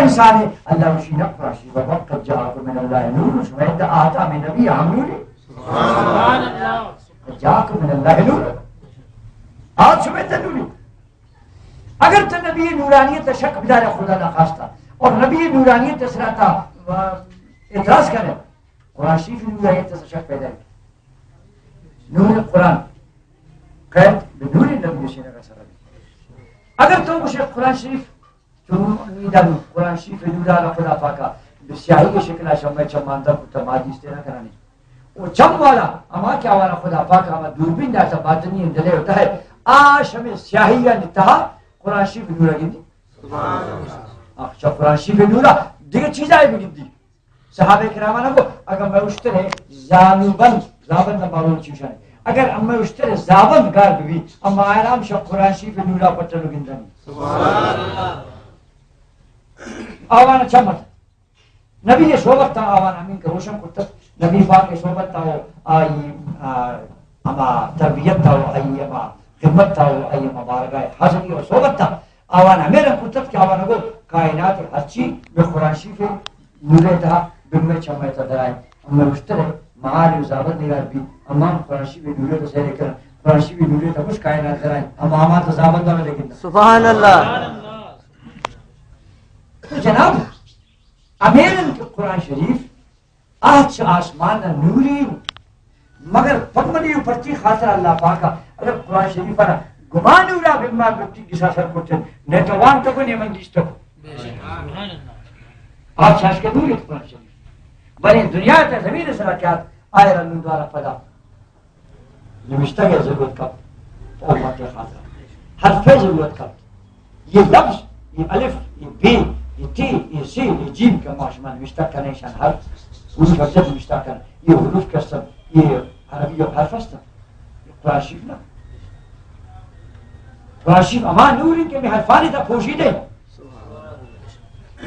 انسان اللہ مشین قرآن وقت جاءکم من اللہ نور شمید آتا من نبی ہم نوری سبحان اللہ جاءکم من اللہ نور آج شمید نوری اگر تو نبی نورانیت شک بدار خدا نخواستہ اور نبی نورانیت سراتا اعتراض کرے قرآن شریف نورانیت سے شک پیدا ہے نور قرآن قید بنور نبی سینہ کا سرا اگر تو مجھے قرآن شریف میدان قرآن شریف نورانہ خدا پاکا بسیاہی کے شکلہ شمع چماندہ کو تمادی استعنا کرانے وہ چم والا اما کیا والا خدا پاکا ہمیں دوربین داتا باطنی اندلے ہوتا ہے آش ہمیں سیاہی یا نتہا قرآن شریف نورا گندی اچھا قرآن شریف نورا دیگر چیز آئے بھی گندی صحابہ کرامانہ کو اگر میں اشترے زانوبن زابن نمارون چیوشانے اگر میں اشترے زابن گار بھی اما آرام شا قرآن شریف نورا پتلو گندانی سبحان اللہ آوانا چمت نبی نے صحبت تا آوانا امین کا روشن کرتا نبی پاک صحبت تا آئی اما تربیت تا آئی اما خدمت تا آئی مبارکہ حاضری اور صحبت تا آوانا میرا کرتا کہ آوانا کو کائنات ہر چیز میں قرآن شریف نورے تا بمیں چمیتا درائے اما اشترے معالی و زابط نگار بھی امام قرآن شریف نورے تا سہرے کرن قرآن شریف نورے تا کچھ کائنات درائے اما آمان تا زابط دا میں لیکن سبحان اللہ تو جناب امیرن کے قرآن شریف آج آسمان نوری مگر پکمنی پرچی خاطر اللہ پاکا اگر قرآن شریف پر گمان اورا بما بکتی کسا سر کرتے نیٹوان تکو نیمن دیس تکو آج شاش کے نوری قرآن شریف بنی دنیا تا زمین سراکیات آئے رنو دوارا پدا نمشتہ گئے ضرورت کا امت خاطر حرف ضرورت کا یہ لفظ یہ الف یہ بی یہ ٹی یہ سی یہ جیم کا معاشمان مشتق کا نشان حرف حروف افضل مشتق کا یہ حروف کا سب یہ عربی حرف است یہ قرآن شریف نا قرآن شریف امان نور ان کے میں حرفانی تا پوشیدے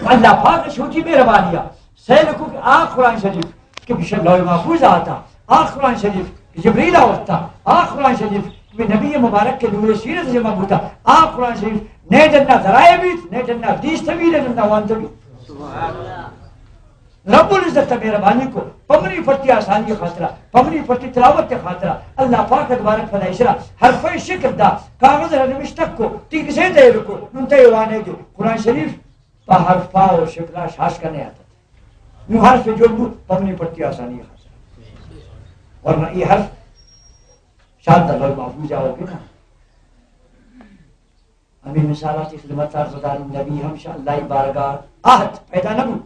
اللہ پاک چھوٹی مہربانیہ سیلکو کہ آخ قرآن شریف کہ بشر لوح محفوظ آتا آخ قرآن شریف کہ جبریل آتا آخ قرآن شریف کہ نبی مبارک کے نور سیرت جمع ہوتا آخ قرآن شریف نے جنہ ذرائع بیت نے جنہ دیس تبیر جنہ وانتا بیت رب العزت مہربانی کو پمنی پرتی آسانی خاطرہ پمنی پرتی تلاوت کے خاطرہ اللہ پاک تبارک فضائشرہ حرف شکر دا کاغذ رنمشتک کو تیک سے دے رکو ننتے وانے جو قرآن شریف پا حرف پا اور شکلہ شاش کرنے آتا تھا یوں حرف جو بود پمنی پرتی آسانی خاطرہ ورنہ یہ حرف شاید اللہ محفوظ آؤ گے نا ہمیں مثالات خدمت بداری نبی ہمشہ اللہ بارگاہ آہد پیدا نبو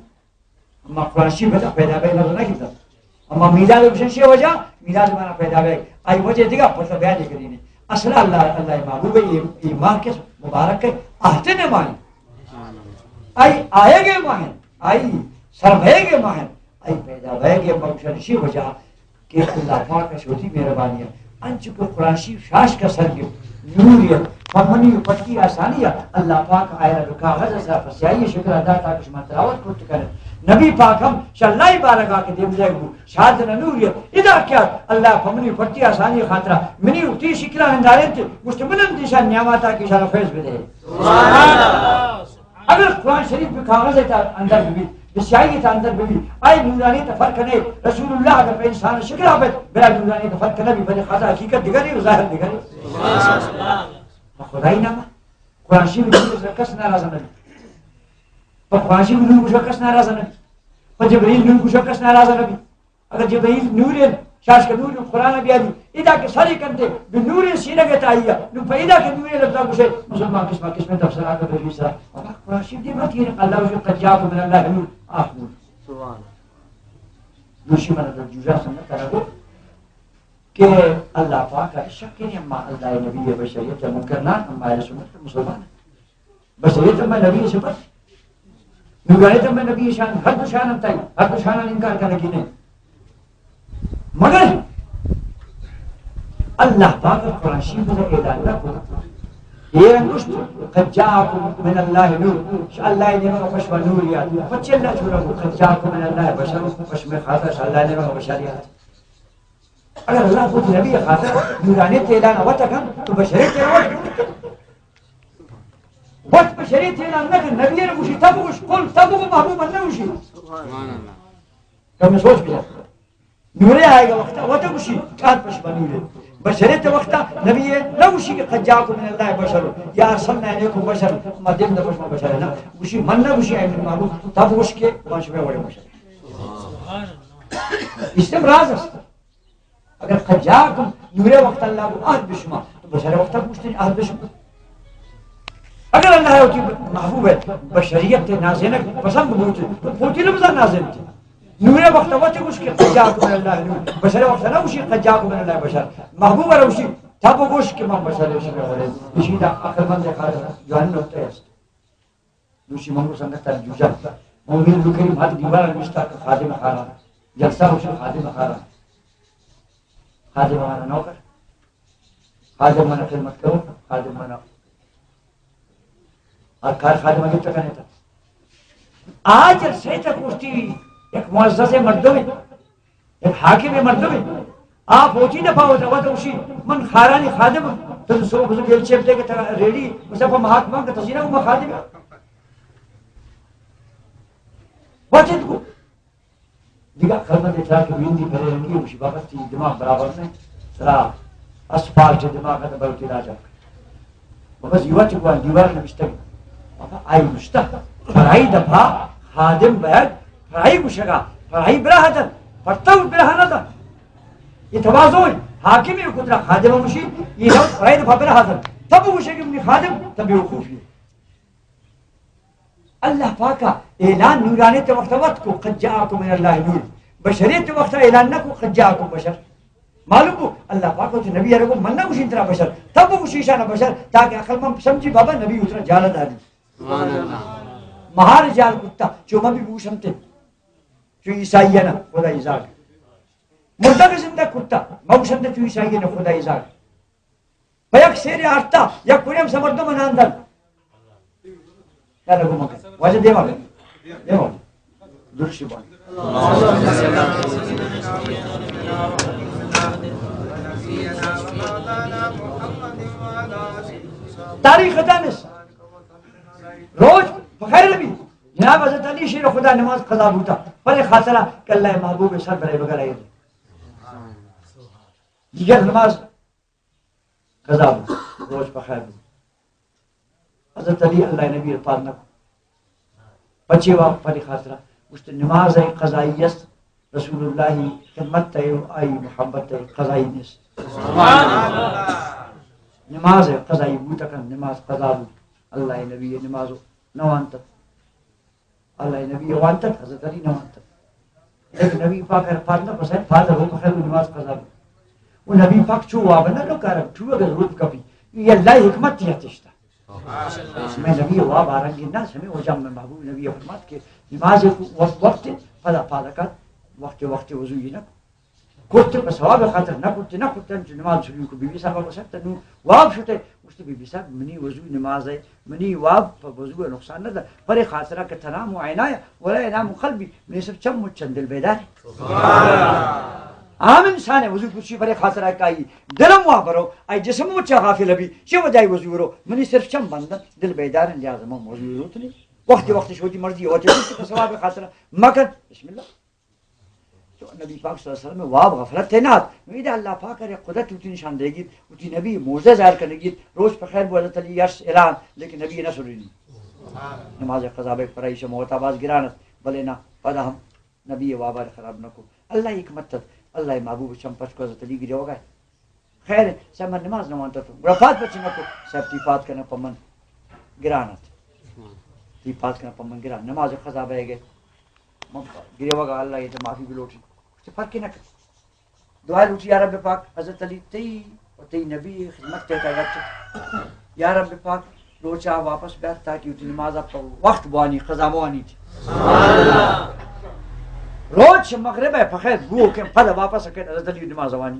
اما قرآن شریف پیدا بے نظر نہ کیتا اما میلاد روشن شی وجہ میلاد مانا پیدا بے آئی وجہ دیگا پتہ بیان کریں اصل اللہ محبوب یہ ماہ کے مبارک کے آہتے نے مانی آئی آئے گے ماہن آئی سربھے گے ماہن آئی پیدا بے گے روشن شی وجہ کہ اللہ پاک کا شوتی مہربانی ہے انچ کو قرآن شریف شاش کا سر گئے نوریت فمنی پتکی آسانیہ اللہ پاک آئے رکاغذ ایسا فسیائی شکر ادا تاکہ شما تلاوت کرتے کریں نبی پاک ہم شاللہ بارگاہ کے دیم جائے گو شہادت نوریت ادا کیا اللہ فمنی پتکی آسانی خاطرہ منی اتی شکلہ انداریں تھے مستمنن دیشان نعماتا کی شان فیض بدے اگر قرآن شریف میں کاغذ ہے اندر بھی بسیائی تا اندر بھی آئی نورانی تا فرق نہیں رسول اللہ اگر پہ انسان شکر آبید بلا نورانی تا فرق نہیں بلی خاطر حقیقت دیگری و ظاہر دیگری خدای نامہ قرآن شریف نور کس ناراض نبی قرآن شریف نور کس ناراض نبی جبرائیل نور کس ناراض نبی اگر جبرائیل نور شاش کا نور قرآن بھی آدھی ادا کے ساری کرتے بنور سینہ کے تائیہ نو پیدا کے نور لفظہ کچھے مسلمان قسمہ تفسرات کا بجلی سرا اور قرآن شریف دی بات یہ اللہ وجہ قد جاکم من اللہ نور آخ نور سبحان نوشی من اللہ جوزہ سمت کرو کہ اللہ پاک کا شک نہیں اما اللہ نبی بشریت منکرنان اما اہل سنت مسلمان بشریت اما نبی صفت نگاہیت اما نبی شان ہر دو شان انتائی ہر دو شان انکار کرنے کی نہیں مگر اللہ پاک قرآن شریف میں اعلان نہ کو یہ انگشت قد جاءکم من اللہ نور اللہ نے مگا پشم نوریات بچے اللہ چھوڑا کو قد جاءکم من اللہ بشر پشم خاطر اللہ نے مگا بشریات اگر اللہ خود نبی خاطر نورانیت اعلان ہوا تک تو بشریت اعلان وقت بشریت اعلان نہ کہ نبی نے مجھے تب کچھ قل تب وہ محبوب بننا اسی کم سوچ بھی جاتا نورے آئے گا وقت وہ تو اسی چار پشما نورے بشریت وقت نبی نہ اسی کے خجاکم من اللہ بشر یا ارسلنا الیکم بشر مدین دفش میں بشر ہے نا اسی من نہ اسی ہے محبوب تب اس کے پانچ میں بڑے بشر اس سے راز است اگر خجاکم نورے وقت اللہ کو آہد بشما تو بشر وقت پوچھتے ہیں آہد بشما اگر اللہ ہوتی محبوب ہے بشریت نازنہ پسند بوجھ تو پوچھی نہ بزا نازن تھی نورے وقت وقت اس کے خجاکم من اللہ نور بشر وقت نہ اسی خجاکم من اللہ بشر محبوب ہے اسی تب گوش کے من بشر اسی میں بڑے اسی دا عقل مند خالق جوان ہوتا ہے دوسری منگو سنگت ترجوجہ مومن لکھری مات دیوار مشتاق خادم خارا جلسہ اسی خادم خارا خادم ہمارا نوکر خادم مانا خدمت کرو خادم مانا اور کار خادم آگے تک آنے تھا آج عرصے تک اٹھتی ہوئی ایک معزز مردوں میں ایک حاکم مردوں میں آپ ہوتی دفعہ ہوتا ہوا تو اسی من خارانی خادم تو سو بزرگ گیل چیپ دے کے ریڈی مصطفیٰ محاکمہ کا تصینہ ہوا خادم ہے وجد کو دیگا خدمت اطلاع کی بیندی پھرے رنگی اسی وقت تھی دماغ برابر میں سرا اسفالٹ دماغ کا بلتی راجہ بس یوا چکوان دیوار نمشتہ آئی مشتہ فرائی دفعہ خادم بیگ فرائی گوشگا فرائی براہدن پرتاو براہندا یہ توازو ہے حاکمی قدرہ خادم مشی یہ لفظ فرائی دفعہ براہدن تب گوشگی منی خادم تب وقوفی اللہ پاکا اعلان نورانے تے وقت وقت کو قد جاءکم من اللہ نور بشریت وقت اعلان نہ کو قد جاءکم بشر معلوم کو اللہ پاک کو نبی عربو مننا کچھ انترا بشر تب وہ کچھ نہ بشر تاکہ عقل من سمجھی بابا نبی اترا جالا داری مہار جال کتا جو مبی بوشمتے جو عیسائینا خدا عزاق مردہ کے زندہ کتا موشمتے جو عیسائینا خدا عزاق بیک سیر آرتا یا کنیم سمردو مناندن یا لگو مکر واجہ دیوا گئے دیوا درشی بان تاریخ دانس روز بخیر نبی جناب حضرت علی شیر خدا نماز قضا بوتا پر خاطرہ کہ اللہ محبوب سر برے بگر آئے دیگر نماز قضا بوتا روز بخیر بوتا حضرت علی اللہ نبی رفاد نکو بچے واقع پر خاطرہ اس نماز قضائیت رسول اللہ خدمت تے آئی محبت تے قضائی نیس نماز قضائی بوتا کن نماز قضا بوتا اللہ نبی نماز نوانتا اللہ نبی وانتا حضرت علی نوانتا لیکن نبی پاک فاطمہ پسند فادر ہو بخیر نماز قضا بوتا وہ نبی پاک چو وابنا لو کارم چو اگر ضرورت کبھی یہ اللہ حکمت تھی تشتا میں نبی واب آرنگی نا سمیں ہو جام میں محبوب نبی حکمت کے نماز وقت فدا فادا کا وقت وضوئی نہ کرتے پر ثواب خاطر نہ کرتے نماز شروع کو بی بی صاحب بسکتا نو واب شتے اس بی بی صاحب منی وضوئی نماز ہے منی واب پر وضوئی نقصان نہ دا پر خاطرہ کہ تنام و عینایا ولا انام قلبی منی صرف چم چند دل بیدار عام انسان ہے وضو پوچھی پر خاطرہ کائی دلم وہاں پرو آئی جسم وچا غافل ابھی چی وجائی وضو رو منی صرف چم بندن دل بیدار ہیں لہذا میں وضو ضرورت نہیں وقت شوتی مرضی ہوتی ہے ثواب خاطرہ مگر بسم اللہ تو نبی پاک صلی اللہ علیہ وسلم میں واب غفلت تینات میدہ اللہ پاک کرے قدرت اتی نشان دے گی اتی نبی موزے ظاہر کرنے گی روز پر خیر بو حضرت علی یرس اعلان لیکن نبی نہ سنی نماز قضا بیک پرائش موت آواز گرانت بلے نہ پدا ہم نبی وابار خراب نہ کو اللہ حکمت اللہ محبوب چمپچ کو حضرت علی گرے ہو گئے خیر سب من نماز نہ مانتا تو رفات بچی نہ کو سب تیفات کرنا پمن گرانت تیفات کرنا پمن گران نماز قضا بے گئے گرے ہوگا اللہ یہ تو معافی بھی لوٹی اس سے فرق ہی نہ کر دعا لوٹی یا رب پاک حضرت علی تی اور تی نبی خدمت کہتا ہے یا رب پاک روچا واپس بیٹھ تاکہ اتی نماز آپ کا وقت بوانی قضا موانی تھی روز مغرب ہے فخیر گو کہ پھر واپس اکیت حضرت علی نماز وانی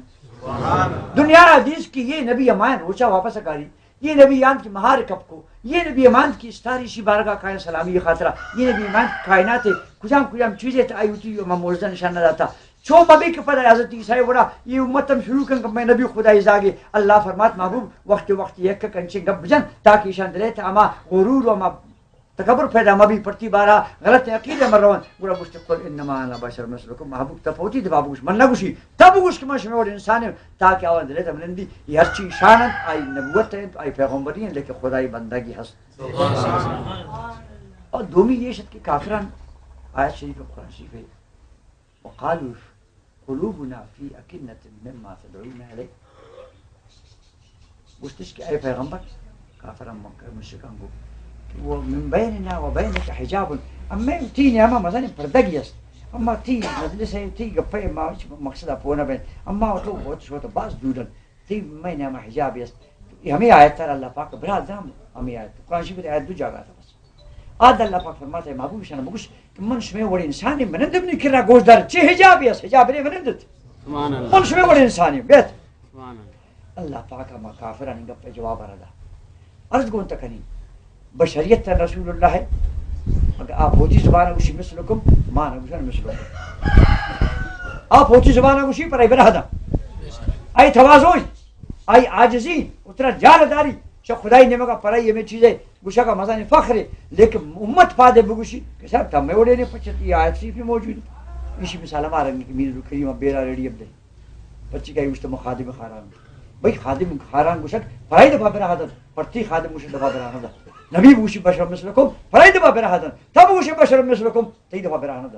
دنیا حدیث کی یہ نبی امان روچا واپس اکاری یہ نبی ایمان کی مہار کب کو یہ نبی ایمان کی استاری شی بارگاہ قائم سلامی خاطرہ یہ نبی ایمان کی کائنات کجام چیزیں آئی ہوتی ہے موجزہ نشان نہ رہتا چو مبی کے پتہ حضرت عیسیٰ بڑا یہ امتم شروع کریں کہ میں نبی خدا ازاگے اللہ فرمات محبوب وقت یہ کنچے گب جن تاکہ شان دلیت اما غرور و اما تکبر پیدا مبی پڑتی بارا غلط عقیدہ مرون گورا مستقبل انما انا بشر مثلکم محبوب تفوتی دبا بگوش من نگوشی تب گوش کہ مشمع اور انسان تاکہ آواز دلے تم نندی یہ ہر چیز شانت آئی نبوت ہے آئی پیغمبری ہیں لیکن خدای بندگی ہست اور دومی یہ شد کہ کافران آیت شریف قرآن شریف ہے وقالوا قلوبنا فی اکنت مما تدعونا علیہ گوشتش کہ اے پیغمبر کافران منکر مشرکان گو وہ من بیننا و بینک حجاب اما تینی اما مثلا پردگی است اما تی مجلس ہے تی گپے ما مقصد اپونا بین اما تو بہت شوت باز دودن تی میں اما حجاب است ہمیں آیت تر اللہ پاک برا دام ہمیں آیت قرآن شریف آیت دو جگہ تھا بس آد اللہ پاک فرماتا ہے محبوب شان بگوش کہ من شمع وڑ انسان منند ابن کرا گوش دار چه حجاب است حجاب نے منند سبحان اللہ من شمع وڑ انسان بیت سبحان اللہ پاک ما کافرن گپے جواب ردا عرض گون تکنی بشریت رسول اللہ ہے اگر آپ ہوتی زبانہ گوشی مثلکم مانا گوشن مثلکم آپ ہوتی زبانہ گوشی پر ای برہدہ ای توازوی ای عاجزی اتنا جالداری شاہ خدای نے مگا پرائی میں چیزیں گوشا کا مزہ نہیں فخر ہے لیکن امت پادے بگوشی کہ صاحب تم میں وڑے نے پچھتی آیت شریف میں موجود اسی مثال ہمارا کہ میر کریم بیرا ریڈی اب دے بچی کا گوشت مخادم خاران بھائی خادم خاران گوشت پرائی دفعہ برہدہ پرتی خادم گوشت دفعہ برہدہ نبی بوشی بشر مثلکم پرائی دفعہ برہدہ تب بوشی بشر مثلکم تی دفعہ برہدہ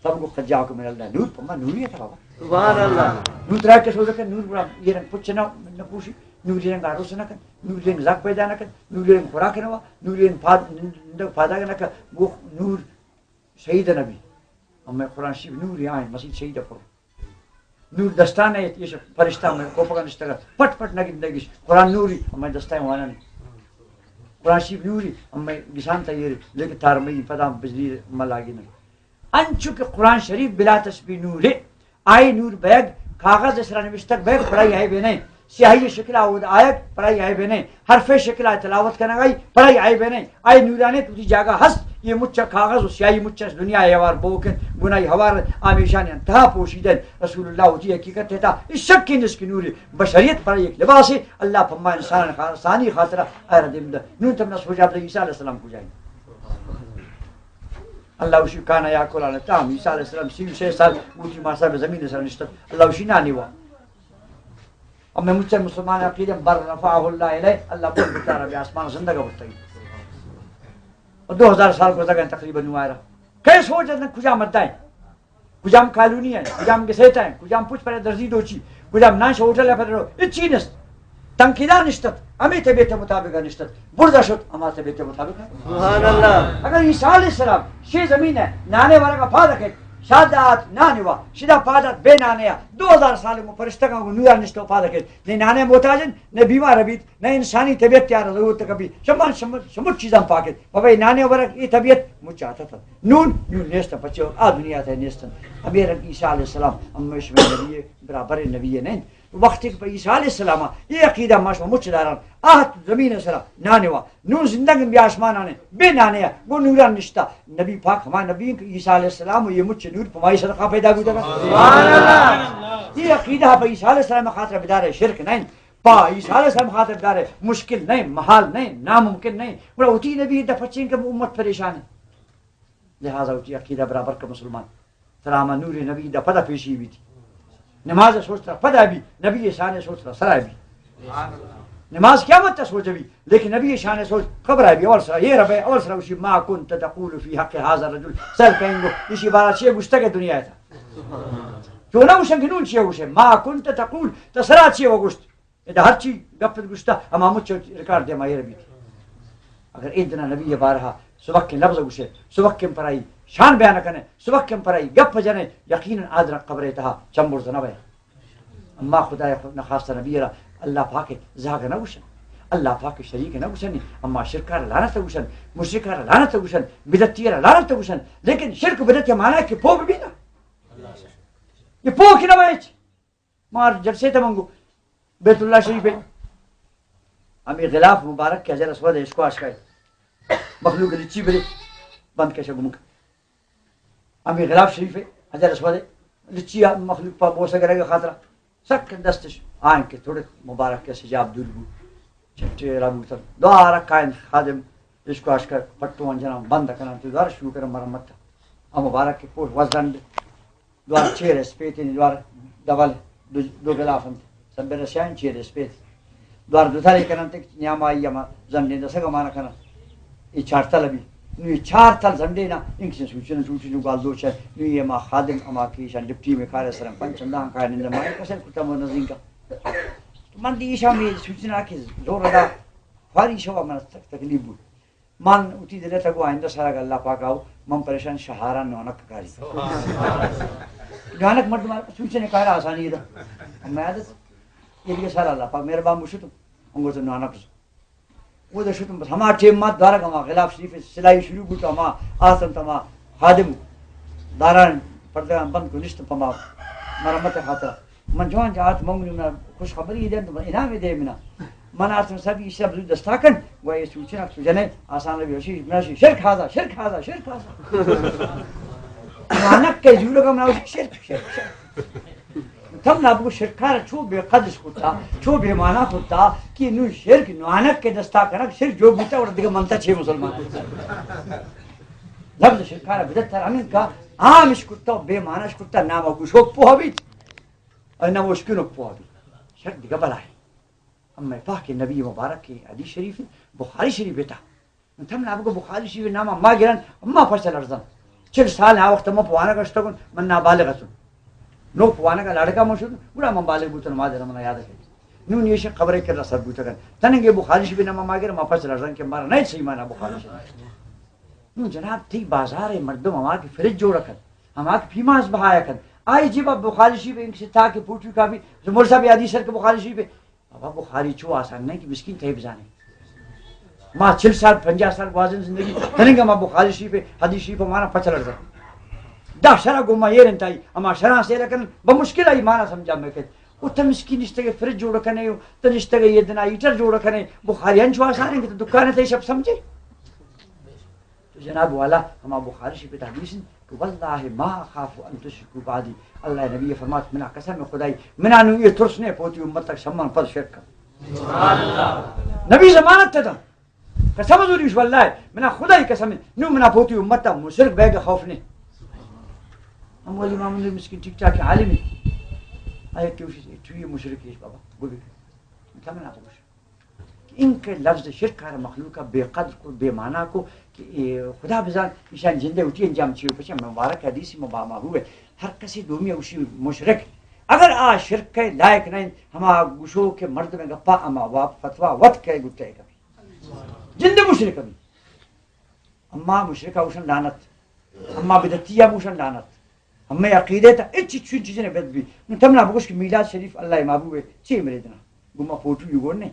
تب کو خجاکم من اللہ نور پما نوریت بابا سبحان اللہ نور ترا کے سو کہ نور بڑا یہ رنگ پچنا نہ پوشی نور رنگ آروس نہ کر نور رنگ زاک پیدا نہ کر نور رنگ خوراک نہ نور رنگ فادا نہ کر وہ نور شہید نبی ہم قرآن شریف نور یہاں مسجد شہید پر نور دستان ہے یہ فرشتہ میں کوپا نشتہ پٹ پٹ نہ گندگی قرآن نوری ہم دستائیں وانا نہیں قرآن شریف نوری ہم گسان تیری لیکن تار میں پتہ بجلی ملاگی نہیں انچو کہ قرآن شریف بلا تسبیح نور ہے آئی نور بیگ کاغذ اسرا نوشتک بیگ پڑھائی ہے بھی نہیں سیاہی شکل آود آیت پڑھائی ہے بھی نہیں حرف شکل آئے تلاوت کرنا گئی پڑھائی ہے بھی نہیں آئی نورانے تجھی جاگہ ہست یہ مچہ کاغذ و سیاہی مچہ دنیا ہے ہوار بوکن گناہی ہوار آمیشان انتہا پوشیدن رسول اللہ ہوتی حقیقت تھا اس شک کی نس کی نوری بشریت پر ایک لباس ہے اللہ فرما انسان ثانی خاطرہ اے ردم نون تم نہ سوچا عیسیٰ علیہ السلام کو جائیں اللہ وشی کانا یا کلانا تام عیسیٰ علیہ السلام 36 سال موتی مارسا به زمین سر نشتت اللہ وشی نانی وا اب میں مجھے مسلمان عقیدم بر رفعه اللہ علیہ اللہ بول بتارا بی آسمان زندگا بتائی اور 2000 سال کو تک تقریبا نو آئرہ کئی سوچ ہے کجا مدائیں کجام کالونی ہیں کجام گسیتا ہیں کجام پوچھ پر درزی دوچی کجام نانش ہوٹل ہے پر رو اچھی نست تنقیدہ نشتت ہمیں طبیعت مطابق نشتت بردہ شد ہمارا طبیعت مطابق ہے سبحان اللہ اگر عیسیٰ علیہ السلام شی زمین ہے نانے والا کا پادک ہے شادات نانے وا شدہ پادت بے نانے 2000 سال میں فرشتہ کا نورا نشتو پادک ہے نہ نانے محتاجن نہ بیمار ربیت نہ انسانی طبیعت تیار ضرورت کبھی شمان شمت چیزاں پاکت بابا نانے ورک یہ طبیعت مجھ چاہتا تھا نون نیستا بچے آ دنیا تھا نیستن ابھی عیسیٰ علیہ السلام ہمیش میں نبی برابر نبی نہیں وقت کہ عیسیٰ علیہ السلام یہ عقیدہ ماشما مچ داران آہت زمین سرا نانوا نور زندگی بھی آسمان آنے بے نانے وہ نوران نشتا نبی پاک ہمارے نبی عیسیٰ علیہ السلام یہ مچ نور پمائی صدقہ پیدا ہوتا ہے سبحان اللہ یہ عقیدہ پہ عیسیٰ علیہ السلام خاطر بدار ہے شرک نہیں پا عیسیٰ علیہ السلام خاطر بدار ہے مشکل نہیں محال نہیں ناممکن نہیں بڑا ہوتی نبی دفچین کہ امت پریشان ہے لہذا ہوتی عقیدہ برابر کا مسلمان سلامہ نور نبی دا پتہ پیشی بھی تھی نماز سوچ رہا پدا بھی نبی شان سوچ رہا سرا بھی نماز کیا مت سوچ بھی لیکن نبی شان سوچ خبر ہے بھی اور سرا یہ رب اور سرا وشی ما كنت تقول في حق هذا الرجل سر کہیں گے اسی بارہ چھ گشتہ کے دنیا تھا جو نہ وشن گنون چھ وش ما كنت تقول تسرا چھ و گشت اذا ہر چی گپ گشتہ امام چ ریکارڈ دے مایر بھی اگر ادنا نبی بارہ صبح کے لفظ گشے صبح کے پرائی شان بیان کرنے صبح کے پرائی گپ جنے یقینا آدر قبر تہا چمبر زنبے اما خدا نہ خاص نبی اللہ پاک زاگ نہ وشن اللہ پاک شریک نہ وشن اما شرکار لعنت وشن مشرکار لعنت وشن بدعتیار لعنت وشن لیکن شرک بدعت کے معنی ہے کہ پوک بھی نہ یہ پوک نہ وچ مار جلسے تمنگو بیت اللہ شریف ہمیں غلاف مبارک کے حجر اسود اس کو اشکائے مخلوق لچی بلے بند کے شگمک ہمیں غلاف شریف ہے حجر اسود لچی مخلوق پا بوسا کرے گا خاطرہ سک دستش آئیں کے تھوڑے مبارک کے سجاب دور بو چھٹے رابو تر دعا رکھائیں خادم اس کو اشکر پٹو انجنام بند کرنا تو دوار شروع کرم مرمت ام مبارک کے پوش وزن دوار چیر سپیت دوار دبل دو گلافن سبر شان چیر سپیت دوار دو تھا کرن تے نیاما یما زندے دس گمان کرنا ای چار تل بھی نی چار تل زندے نا انک سے سوچن سوچن گال دو چھ نی ما خادم اما کی شان ڈپٹی میں کار سرم پنچندان کا نند مائی کسن کتا من نزین کا من دی شامی سوچنا کہ زور دا فاری شو من تکلیف بود من اتی دل تگو آئندہ سارا اللہ پاک آو من پریشان شہارا نونک کاری نونک مرد مار سوچنے کار آسانی دا میں عادت یہ سارا اللہ پاک میرے بام شتم انگو تو نونک وہ دا شتم بس ہما ٹیم مات دارا گما غلاف شریف سلائی شروع بوتا ہما آسن تما خادم داران پردگان بند کو نشت پما مرمت خاطرہ من جوان جاہت مونگنی من خوش خبری دیں تو انعامی دے منا من آرتم سبی اس شب زود دستاکن وہ یہ سوچنا سوچنے آسان لبی ہوشی مناشی شرک حاضر شرک حاضر شرک حاضر مانک کے جولو کا مناوشی شرک شرک شرک تم نابو شرکار چو بے قدس کتا چو بے مانا کتا کہ نو شرک نوانک کے دستاکنک شرک جو بیتا اور دیگه منتا چھے مسلمان لفظ شرکار بدتر امین کا عامش کتا بے ماناش کتا ناما گوشوک پوها بیت اور نامو اشکنوک پوها بیت شرک دیگه بلا ہے اما پاک نبی مبارک کی حدیث شریف بخاری شریف بیتا تم نابو بخاری شریف ناما ما گران اما فصل ارزان 40 سال ہے وقت ما پوانا کرشتا کن من نابالغتون نو پوانا کا لڑکا موجود بڑا مبالغ بوتن مادر من یاد ہے نو نیش خبر کر رہا سب بوتا کر تنگے بخاری شریف ناما ما گران ما فصل ارزان کہ مارا نہیں صحیح مانا بخاری شریف نو جناب تھی بازار مردم ہما کی فرج جو رکھن ہما کی فیماز بہایا کن آئی جی با بخاری شریف ان سے تھا کہ پوچھو کافی زمور صاحب حدیث سر کے بخاری شریف بابا بخاری چو آسان نہیں کہ مسکین تھے بزانے ما 40 سال 50 سال وازن زندگی تنگا ما بخاری شریف حدیث شریف مانا پچھل رزا دا شرع گوما یہ رنتائی اما شرع سے لکن بمشکل آئی مانا سمجھا میں کہتے وہ تا مسکین اشتگے فرج جو رکھنے تا اشتگے یہ دنا ایٹر جو رکھنے بخاری انچو آسان ہے کہ تو دکانے تا شب سمجھے تو جناب والا ہما بخاری شریف حدیث کہ واللہ ما خاف ان تشرکو بعدی اللہ نبی فرمات منا قسم خدای منا نو یہ ترسنے پوتی امت تک سمان پر شرک نبی زمانت تا قسم حضوریش واللہ منا خدای قسم نو منا پوتی امت تک مشرک بیگ خوف نے ہم والی امام نے مسکین ٹھیک ٹھاک عالم ہے آئے کہ اسی سے مشرک ہے بابا گوبی کمنا کو ان کے لفظ شرک ہے مخلوق کا بے قدر کو بے معنی کو کہ خدا بزان ایشان زندے اٹھی انجام چیو پچھے مبارک حدیث مباما ہوئے ہر کسی دومی اسی مشرک اگر آ شرک کے لائق نہیں ہما گوشو کے مرد میں گپا اما واپ فتوہ وط کے گٹے کبھی زندے مشرک کبھی اما مشرکہ اوشن لعنت اما بدتیہ اوشن لعنت ہمیں عقیدے تا اچھی چھوٹ چیزیں بد بھی تمنا بگوش کہ میلاد شریف اللہ محبوب ہے چھ مرے دنا گما فوٹو یو گورنے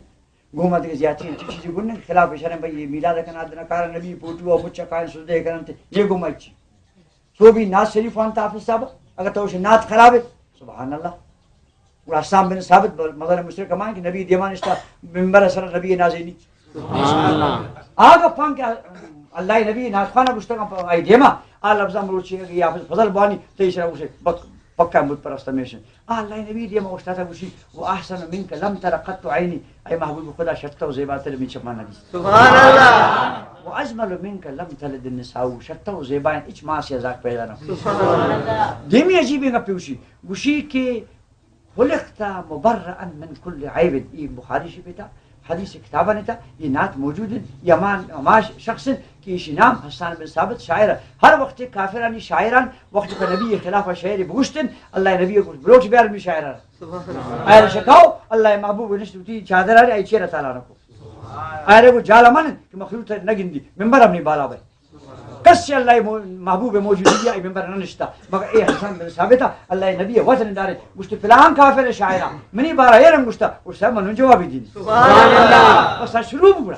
گما دے زیادتی اچھی چیزیں گورنے خلاف اشارے بھئی میلاد کنا دنا کار نبی فوٹو او بچا کائن سجدے کرنتے یہ گما اچھی سو بھی ناز شریف وانتا حافظ صاحب اگر تو اسے نات خراب ہے سبحان اللہ اور حسام بن ثابت مظہر مشرک مان کہ نبی دیوان اشتا منبر اثر نبی نازینی سبحان اللہ آگا پان کہ اللہ نبی ناز خانہ گشتگا آئی دیما آل افضا مروچی کہ یا فضل بانی تیسرا اسے پکا مد پر استمیشن اللہ نبی دیما اشتاتا گوشی و احسن منک لم ترقت عینی اے محبوب خدا شرطہ و زیبات لمی چپانا دی سبحان اللہ و اجمل منک لم تلد النساء شرطہ و زیبائن اچ ماسی ازاک پیدا نہ سبحان اللہ دیمی عجیبی گا پیوشی گوشی کہ خلقتا مبرعا من کل عیب یہ بخاری شی پیتا حدیث کتابہ نہیں تھا یہ نعت موجود ہے یہ اما شخص کہ اسی نام حسان بن ثابت شاعر ہر وقت کافرانی شاعران وقت کا نبی خلاف شاعر بگشتن اللہ نبی کو بلوچ بیار میں شاعران آئر شکاو اللہ محبوب نشتی چادر آرے آئی چیر تعالیٰ نکو آئر کو جالا من کہ مخلوط نگن دی ممبر اپنی بالا بھائی کس سے اللہ محبوب موجودی ہے ممبر نشتا مگر اے حسن بن ثابت اللہ نبی وطن دارے گشت فلان کافر شاعرہ منی بارا یہ رنگ گشتا اس سے منو جوابی دینی سبحان اللہ بس شروع بڑا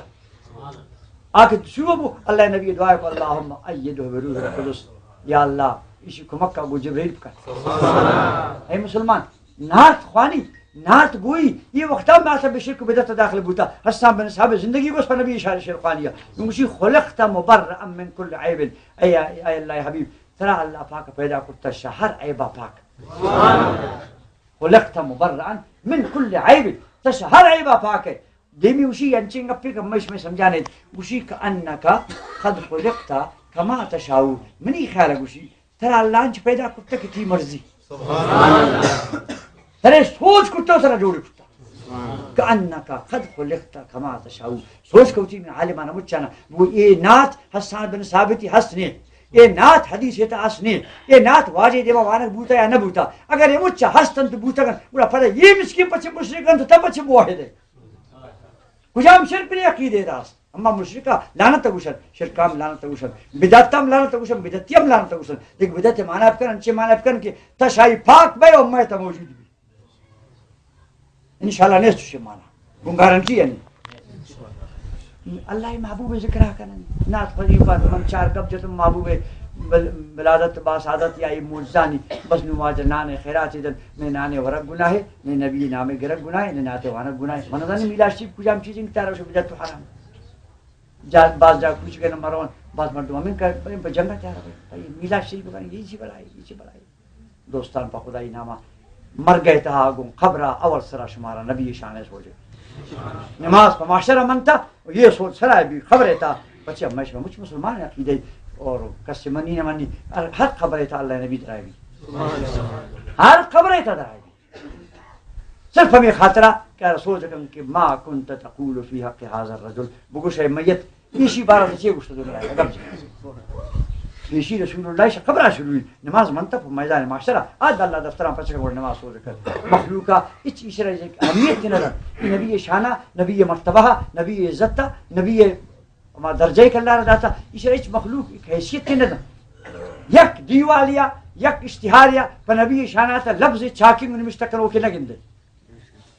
آکے شروع بو اللہ نبی دعائے کو اللہم ایدہ بروح القدس یا اللہ اسی کو مکہ کو جبریل کر اے مسلمان نعت خوانی نعت گوئی یہ وقتا میں آتا بشرک بدت داخل بوتا حسان بن صحابہ زندگی کو اس پر نبی اشار شرقانیہ نمشی خلقتا مبرعا من کل عیب اے اللہ حبیب ترا اللہ پاک پیدا کرتا شہر عیبہ پاک خلقتا مبرعا من کل عیب تشہر عیبہ پاک ہے دیمی اسی انچیں گپے کہ میں اس میں سمجھانے اسی کا انکا خد خلقتا کما تشاؤ منی خیال ہے اسی ترا اللہ انچ پیدا کرتا کہ تھی مرضی ترے سوچ کرتا ترا جوڑ کرتا کہ انکا خد خلقتا کما تشاؤ سوچ کرتی میں عالمانہ مچانا وہ یہ نات حسان بن ثابتی حسنے یہ نات حدیث ہے تا اسنے یہ نات واجہ دیوا وانک بوتا یا نہ بوتا اگر یہ مچا ہستن تو بوتا کن بڑا پتہ یہ مسکین پچھے مشرکن تو تب پچھے موحد ہے کجام شرک نہیں عقیدے داس اما مشرکہ لعنت گوشن شرکام لعنت گوشن بدعتام لعنت گوشن بدعتیم لعنت گوشن لیکن بدعت معنی کرن چه معنی کرن کہ تشای پاک بے امت تا موجود بھی انشاءاللہ نیست چه معنی گنگارن کی یعنی اللہ محبوب ذکرہ کرن نات فریقات من چار قبضتم محبوب بلادت باسادت یا یہ موجزانی بس نواج نان خیرات دن میں نانے ورق گناہ ہے میں نبی نام گرک گناہ ہے ناتے وانک گناہ ہے منظانی میلا شریف کجام چیزیں تارا شو بدت حرام بعض جا کچھ کہ مرون بعض مردم ہمیں کر جنگا تیارا بھائی میلا شریف کہنے یہ چی بلائی دوستان پا خدای نامہ مر گئے تہا آگوں خبرہ اول سرا شمارا نبی شانے سوچے نماز پا معاشرہ منتا یہ سوچ سرا بھی خبریں تا بچے ہمیشہ مجھ مسلمان عقیدے اور کس منی نہ منی ہر خبریں تا اللہ نبی درائے بھی ہر خبریں تا درائے بھی صرف ہمیں خاطرہ کہ رسول جکم کہ ما کنت تقول فی حق حاضر الرجل بگوش ہے میت ایشی بارہ سے چیئے گوشت دو رائے گا ایشی رسول اللہ سے خبرہ شروع ہوئی نماز منتف میدان معاشرہ آج اللہ دفتران پچھے گوڑ نماز سو ذکر مخلوقہ اچ اشرہ اہمیت نظر نبی شانہ نبی مرتبہ نبی عزت نبی درجہ کہ اللہ رضا تھا اشرہ اچ مخلوق ایک حیثیت کے نظر یک دیوالیا یک اشتہاریا پر نبی شانہ تا لفظ چاکنگ نمشتکر ہو کے نگن دے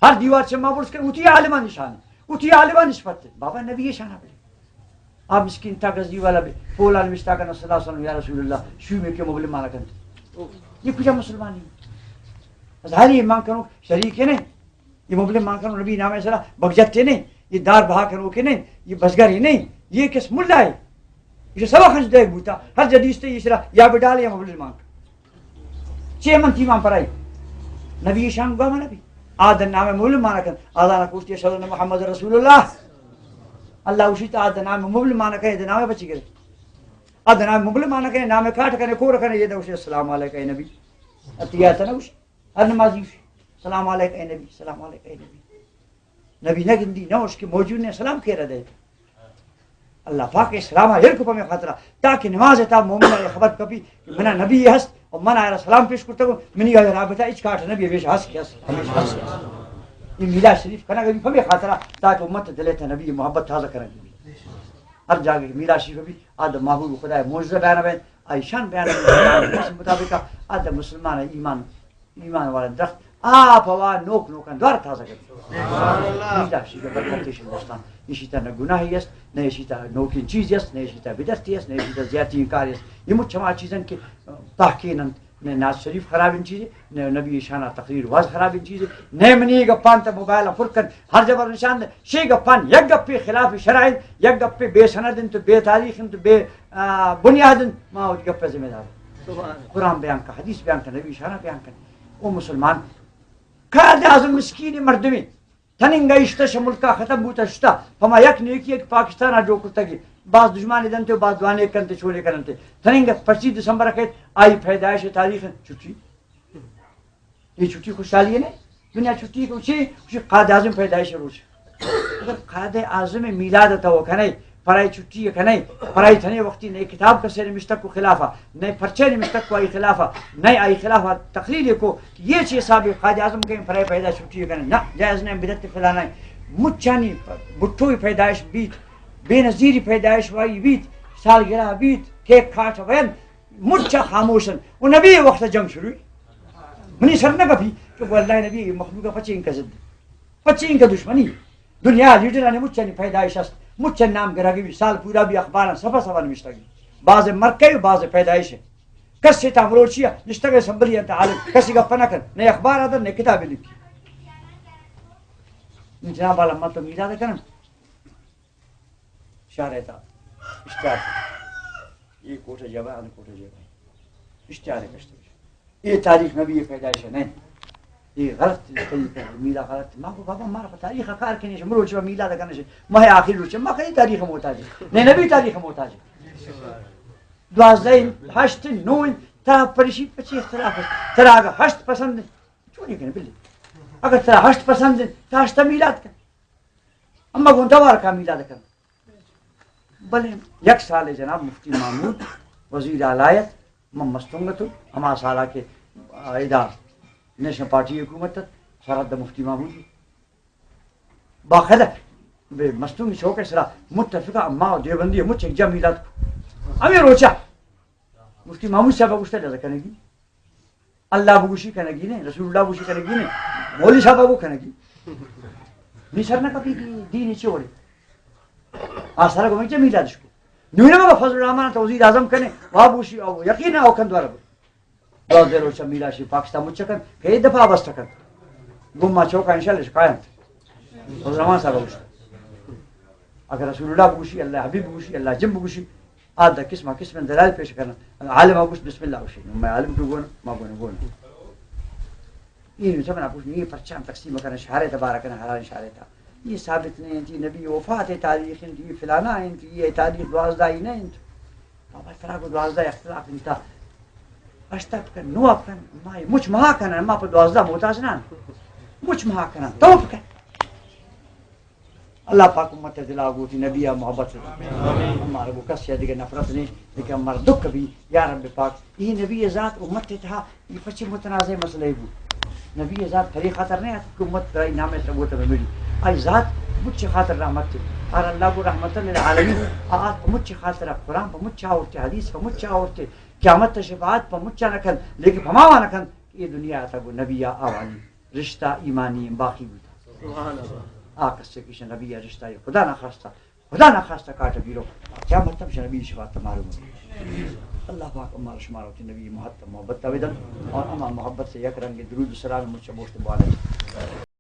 ہر دیوار سے مابرس کر اتی عالمہ نشان اتی عالمہ نسبت بابا نبی شانہ بلے آپ مسکین تاکس دیوالا بھی پولا نمشتا کرنا صلی اللہ علیہ وسلم یا رسول اللہ شوی میں کیوں مغلب مانا کرتے یہ کچھ مسلمان نہیں ظاہری یہ مانگ کروں شریک ہے نہیں یہ مغلب مانگ کروں نبی نام صلی اللہ بغجتے نہیں یہ دار بہا کروں کے نہیں یہ بزگر ہی نہیں یہ کس ملہ ہے یہ سبا خنج دیکھ بوتا ہر جدیس تے یہ صرح یا بڈال یا مغلب مانگ چھ من تیمان پر آئی نبی شان گوا نبی آدن نام مغلب مانا کر آدھانا کوشتی صلی اللہ محمد رسول اللہ اللہ اسی تا آدھا نام مغلب مانا کہے دے نام بچی کرے آدھا نام مغلب مانا کہے نام کاٹ کرے کور کرے یہ دے اسے السلام علیکہ اے نبی اتیاتا نا اسے ہر نمازی اسے السلام علیکہ اے نبی السلام علیکہ اے نبی نبی نہ گندی نہ اس کے موجود نے سلام کہہ رہا دے اللہ پاک اسلام ہر کو پہمیں خاطرہ تاکہ نماز تا مومنہ یہ خبر کبھی کہ منہ نبی ہست اور منہ آئے سلام پیش کرتا ہوں منی آئے رابطہ اچ کاٹ نبی ہمیشہ ہس کے ہس ہمیشہ ہس کے ہس یہ میلاد شریف کنا کبھی پھمیں خاطرہ تاکہ امت دلے تھا نبی محبت تازہ کریں گی ہر جاگے میلاد شریف بھی آدھا محبوب خدا موجزہ بیانا بین آئیشان بیانا بین اس مطابقہ آدھا مسلمان ایمان والا درخت آپ ہوا نوک نوکان دوار تازہ کریں میلاد شریف برکتیش دوستان نشیتا نہ گناہی است نہ نشیتا نوکین چیزی است نہ نشیتا بدرتی است نہ نشیتا زیادتی کاری است یہ مجھ چما چیزن کے تحقیناً نہ ناز شریف خراب ان چیزیں نہ نبی شانہ تقریر واز خراب ان چیزیں نہ منی گپان تا موبائل فرکن ہر جبر نشان دے شی گپان یک گپی خلاف شرائع یک گپی بے سندن تو بے تاریخ تو بے بنیادن ما وہ گپے ذمہ دار قرآن بیان کا حدیث بیان کا نبی شانہ بیان کا او مسلمان قائد اعظم مسکین مردمی تننگا اشتش ملکا ختم بوتا شتا فما یک نیکی ایک پاکستان جو کرتا گی بعض دشمانی دنتے بعض دوانے کرنتے چھوڑے کرنتے تننگا 25 دسمبر رکھے آئی پیدائش تاریخ چھٹی یہ چھٹی خوشحالی ہے نا دنیا چھٹی کو چی قائد اعظم پیدائش روز اگر قائد اعظم میلاد تا وہ کھنے پرائی چھٹی ہے کھنے پرائی تھنے وقتی نئے کتاب کا سیر مشتق کو خلافہ نئے پرچے مشتق کو آئی خلافہ نئے آئی خلافہ تقریر کو یہ چیز صاحب قائد اعظم کے پرائی پیدائش چھٹی ہے کھنے نا جائز نہیں بدعت فلانا مچانی بٹھوئی پیدائش بیت بے نظیری پیدائش وائی بیت سالگرہ بیت کیک کھاٹ وین مچا خاموشن وہ نبی وقت جنگ شروع منی سر نہ کبھی کہ وہ اللہ نبی مخلوق پچے ان کا ضد پچے ان کا دشمنی دنیا لیڈر نے مچانی پیدائش است مچن نام گرگی سال پورا بھی اخبار صفحہ صفحہ نمشتگی بعض مرکے بعض پیدائش ہے کس سے تعملوچیا نشتگے سنبلی انت عالم کسی گپا نہ کر نئے اخبار آدھر نئے کتابیں لکھی جناب والا مطلب میلاد کرن شاہ رہتا اشتہار یہ کوٹا جبہ آن کوٹا جبہ اشتہار کشتے یہ تاریخ نبی پیدائش ہے نہیں یہ غلط طریقہ ہے میلا غلط ماں کو بابا ہمارا تاریخ کار کے نہیں مرو چھ میلا کرنے سے مہ آخر روچ ما کئی تاریخ محتاج نہیں نبی تاریخ محتاج 12 8 9 تا پریشی پچی اختلاف ترا اگر 8 پسند چونی کرنے بلی اگر ترا 8 پسند تا 8 میلاد کر اما گون دوار کا میلاد کر بلے یک سال جناب مفتی محمود وزیر اعلیت مستنگت ہما سالہ کے ادار نیشنل پارٹی حکومت سرحد مفتی محمود باقاعدہ مستنگ شوق سرا متفقہ اما دیوبندی مجھ ایک جا میلاد کو ہمیں روچا مفتی محمود صاحب گوشت لازا کرنے گی اللہ بگوشی کرنے گی نہیں رسول اللہ بگوشی کرنے گی نہیں مولوی صاحب کو کرنے گی نہیں سر نہ کبھی دی نیچے ہو رہے آسارا کو میں میلاد اس کو نونے میں فضل الرحمان توزیر اعظم کرنے وہاں بگوشی یقین ہے اوکن دوارا دو دیر روچا میلا شی پاکستان مجھکن کئی دفعہ بس تکن گمہ چوکا انشاءاللہ شکایت فضل الرحمان صاحب گوشت اگر رسول اللہ بگوشی اللہ حبیب بگوشی اللہ جم بگوشی آدھا قسم دلائل پیش کرنا عالم آگوش بسم اللہ ہوشی میں عالم کو گونا ما گونا یہ نہیں سمنا پوچھنے یہ پرچام تقسیم کرنا شہر تبارہ کرنا حران شہر تھا یہ ثابت نہیں انتی نبی وفات تاریخ انتی یہ فلانا انتی یہ تاریخ 12 ہی نہیں انتی بابا فرا کو 12 اختلاف انتا اشتاب کن نو اپ کن مائی مچ مہا کنا ما پر 12 محتاج نہ مچ مہا کنا توپ کن اللہ پاک امت دلا گوتی نبی محبت ہمارے کو کس دیگر نفرت نہیں لیکن ہمارا دکھ بھی یا رب پاک یہ نبی ذات امت تھا یہ پچھے متنازع مسئلہ ہے نبی ذات فری خاطر نہیں کہ امت برائی نام ثبوت میں ملی آئی ذات مجھ خاطر رحمت تھی اور اللہ کو رحمت للعالمین آت مجھ خاطر قرآن پر مجھ آورتے حدیث پر مجھ آورتے قیامت شفاعت پر مجھ نکن لیکن ہماوا نکن یہ دنیا آتا وہ نبی آوانی رشتہ ایمانی باقی بھی تھا آکس سے کسی نبی رشتہ خدا نہ خواستہ کاٹ گیرو کیا مطلب نبی شفاعت معلوم ہے اللہ پاک امار شمار ہوتی نبی محبت تویدن اور اما محبت سے یک رنگ درود السلام مجھ سے بوشت بوالا